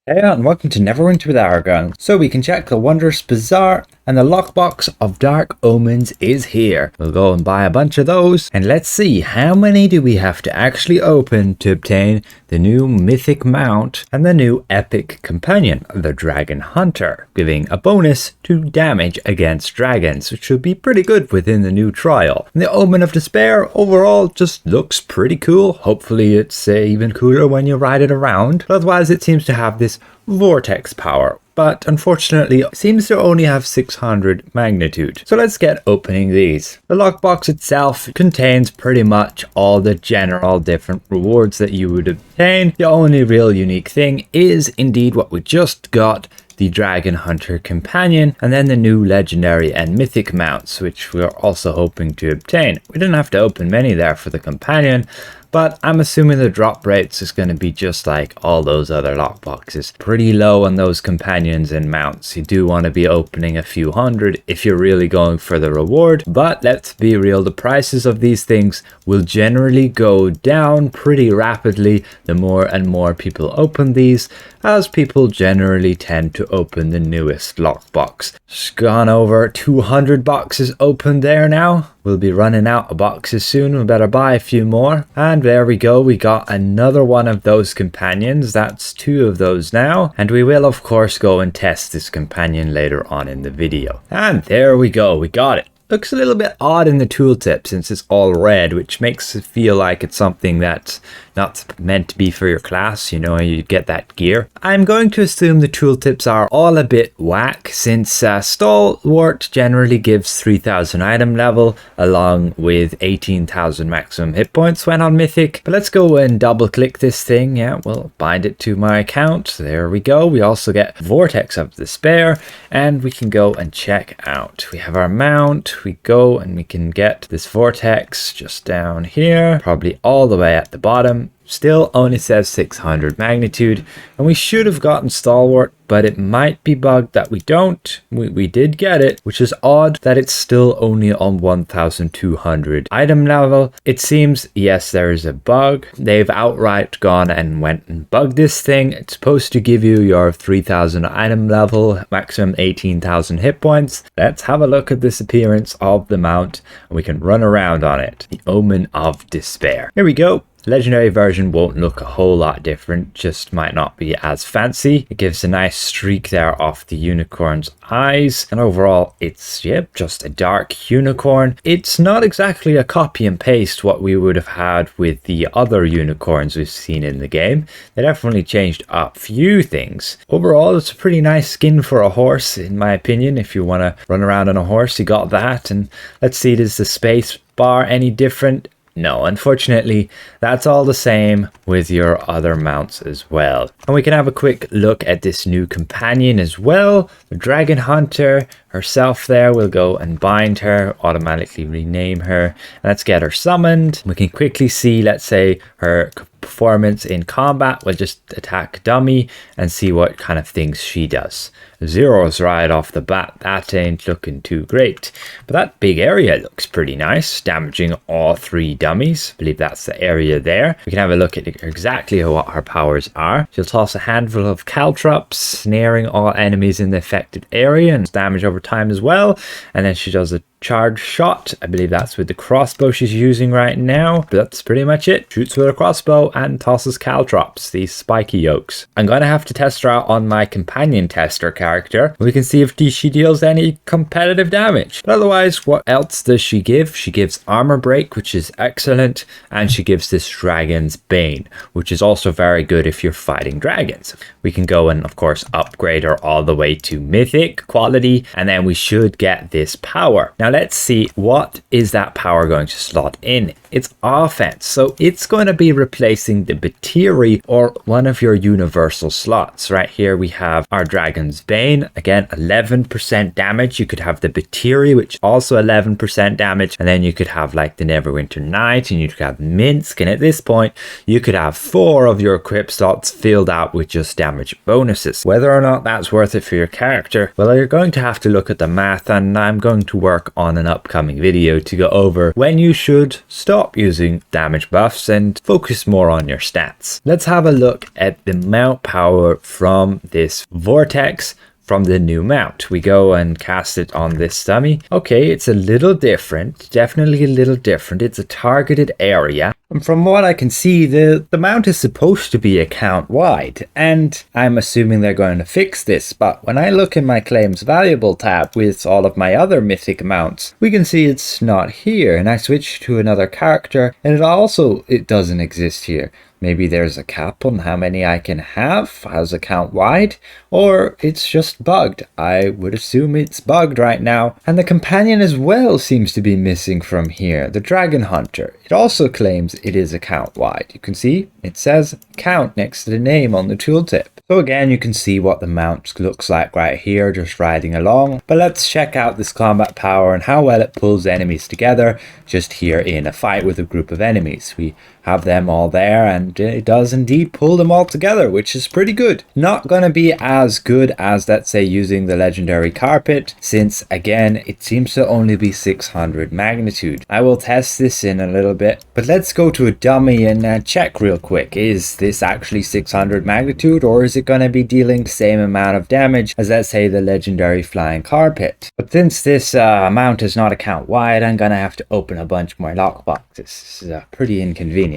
Hey and welcome to Neverwinter with Aragon. So we can check the Wondrous Bazaar, and the lockbox of Dark Omens is here. We'll go and buy a bunch of those, and let's see how many do we have to actually open to obtain the new mythic mount and the new epic companion, the Dragon Hunter, giving a bonus to damage against dragons, which should be pretty good within the new trial. And the Omen of Despair overall just looks pretty cool. Hopefully it's even cooler when you ride it around. But otherwise it seems to have this vortex power, but unfortunately it seems to only have 600 magnitude. So let's get opening these. The lockbox itself contains pretty much all the general different rewards that you would obtain. The only real unique thing is indeed what we just got, the Dragon Hunter companion, and then the new legendary and mythic mounts, which we're also hoping to obtain. We didn't have to open many there for the companion, but I'm assuming the drop rates is going to be just like all those other lockboxes. Pretty low on those companions and mounts. You do want to be opening a few hundred if you're really going for the reward. But let's be real, the prices of these things will generally go down pretty rapidly the more and more people open these, as people generally tend to open the newest lockbox. Just gone over 200 boxes opened there now. We'll be running out of boxes soon. We better buy a few more. And there we go. We got another one of those companions. That's 2 of those now. And we will, of course, go and test this companion later on in the video. And there we go. We got it. Looks a little bit odd in the tooltip since it's all red, which makes it feel like it's something that's not meant to be for your class. You know, you get that gear. I'm going to assume the tooltips are all a bit whack since Stalwart generally gives 3000 item level along with 18,000 maximum hit points when on mythic. But let's go and double click this thing. Yeah, we'll bind it to my account. There we go. We also get Vortex of Despair, and we can go and check out. We have our mount. We go and we can get this vortex just down here, probably all the way at the bottom. Still only says 600 magnitude, and we should have gotten Stalwart, but it might be bugged that we don't. We did get it, which is odd that it's still only on 1200 item level. It seems, yes, there is a bug. They've outright gone and went and bugged this thing. It's supposed to give you your 3000 item level, maximum 18,000 hit points. Let's have a look at this appearance of the mount, and we can run around on it. The Omen of Despair. Here we go. Legendary version won't look a whole lot different, just might not be as fancy. It gives a nice streak there off the unicorn's eyes, and overall it's just a dark unicorn. It's not exactly a copy and paste what we would have had with the other unicorns we've seen in the game. They definitely changed a few things. Overall it's a pretty nice skin for a horse in my opinion. If you want to run around on a horse, you got that. And let's see, is the space bar any different? No, unfortunately, that's all the same with your other mounts as well. And we can have a quick look at this new companion as well. The Dragon Hunter herself there. We'll go and bind her, automatically rename her. And let's get her summoned. We can quickly see, let's say, her performance in combat. We'll just attack dummy and see what kind of things she does. Zeros right off the bat. That ain't looking too great. But that big area looks pretty nice, damaging all 3 dummies. I believe that's the area there. We can have a look at exactly what her powers are. She'll toss a handful of caltrops, snaring all enemies in the affected area and damage over time as well. And then she does a charge shot. I believe that's with the crossbow she's using right now, but that's pretty much it. Shoots with a crossbow and tosses caltrops, these spiky yolks. I'm going to have to test her out on my companion tester character. We can see if she deals any competitive damage. But otherwise, what else does she give? She gives armor break, which is excellent, and she gives this dragon's bane, which is also very good if you're fighting dragons. We can go and of course upgrade her all the way to mythic quality, and then we should get this power. Now let's see, what is that power going to slot in? It's offense, so it's going to be replacing the Batiri, or one of your universal slots. Right here we have our Dragon's Bane, again 11% damage. You could have the Batiri, which also 11% damage, and then you could have like the Neverwinter Knight, and you could have Minsk, and at this point you could have 4 of your equip slots filled out with just damage bonuses. Whether or not that's worth it for your character, well, you're going to have to look at the math, and I'm going to work on an upcoming video to go over when you should stop using damage buffs and focus more on your stats. Let's have a look at the mount power from this Vortex from the new mount. We go and cast it on this dummy. Okay, it's a little different, definitely a little different. It's a targeted area. And from what I can see, the mount is supposed to be account wide, and I'm assuming they're going to fix this. But when I look in my claims valuable tab with all of my other mythic mounts, we can see it's not here. And I switch to another character and it doesn't exist here. Maybe there's a cap on how many I can have as account wide, or it's just bugged. I would assume it's bugged right now. And the companion as well seems to be missing from here, the Dragon Hunter. It also claims it is account wide. You can see it says count next to the name on the tooltip. So again, you can see what the mount looks like right here, just riding along. But let's check out this combat power and how well it pulls enemies together just here in a fight with a group of enemies. We have them all there, and it does indeed pull them all together, which is pretty good. Not going to be as good as, let's say, using the legendary carpet, since again, it seems to only be 600 magnitude. I will test this in a little bit, but let's go to a dummy and check real quick. Is this actually 600 magnitude, or is it going to be dealing the same amount of damage as, let's say, the legendary flying carpet? But since this mount is not account wide, I'm going to have to open a bunch more lockboxes. This is pretty inconvenient.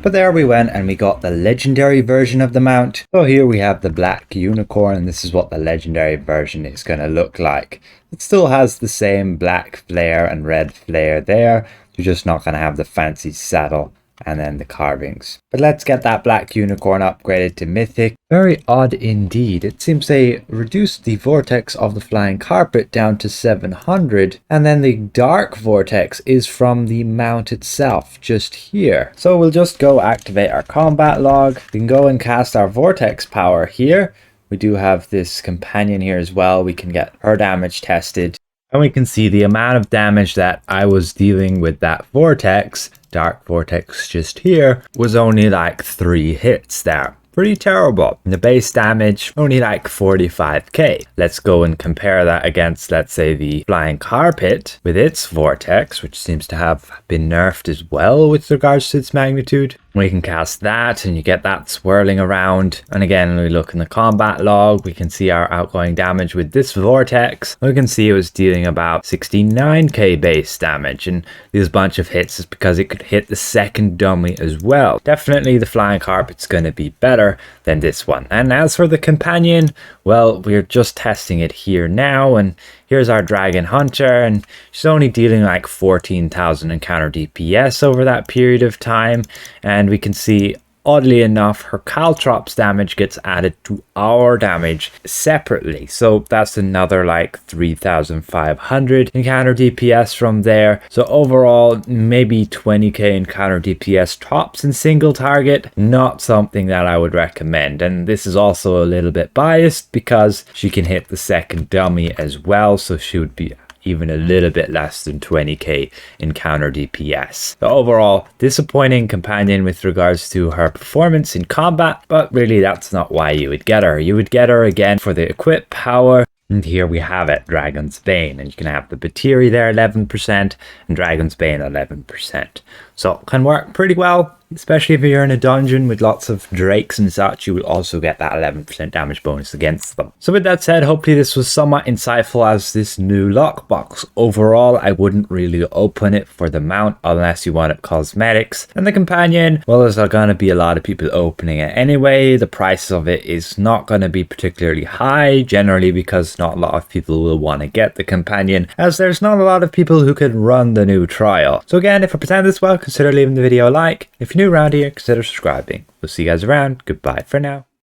But there we went, and we got the legendary version of the mount. So here we have the black unicorn, and this is what the legendary version is going to look like. It still has the same black flare and red flare there. You're just not going to have the fancy saddle and then the carvings. But let's get that black unicorn upgraded to mythic. Very odd indeed. It seems they reduced the vortex of the flying carpet down to 700, and then the dark vortex is from the mount itself just here. So we'll just go activate our combat log. We can go and cast our vortex power here. We do have this companion here as well. We can get her damage tested. And we can see the amount of damage that I was dealing with that vortex, dark vortex just here, was only like 3 hits there. Pretty terrible. The base damage, only like 45k. Let's go and compare that against, let's say, the flying carpet with its vortex, which seems to have been nerfed as well with regards to its magnitude. We can cast that and you get that swirling around. And again, when we look in the combat log, we can see our outgoing damage with this vortex. We can see it was dealing about 69k base damage, and this bunch of hits is because it could hit the second dummy as well. Definitely the flying carpet's going to be better than this one. And as for the companion, well, we're just testing it here now, and here's our Dragon Hunter, and she's only dealing like 14,000 encounter DPS over that period of time. And we can see, oddly enough, her Caltrops damage gets added to our damage separately. So that's another like 3,500 encounter DPS from there. So overall, maybe 20k encounter DPS tops in single target. Not something that I would recommend. And this is also a little bit biased because she can hit the second dummy as well. So she would be even a little bit less than 20k encounter DPS. The overall disappointing companion with regards to her performance in combat, but really that's not why you would get her. You would get her again for the equip power. And here we have it, Dragon's Bane, and you can have the Batiri there 11% and Dragon's Bane 11%. So it can work pretty well, especially if you're in a dungeon with lots of drakes and such. You will also get that 11% damage bonus against them. So with that said, hopefully this was somewhat insightful as this new lockbox. Overall, I wouldn't really open it for the mount unless you wanted cosmetics. And the companion, well, there's going to be a lot of people opening it anyway. The price of it is not going to be particularly high, generally because not a lot of people will want to get the companion, as there's not a lot of people who can run the new trial. So again, if I present this well, consider leaving the video a like. If you're new around here, consider subscribing. We'll see you guys around. Goodbye for now.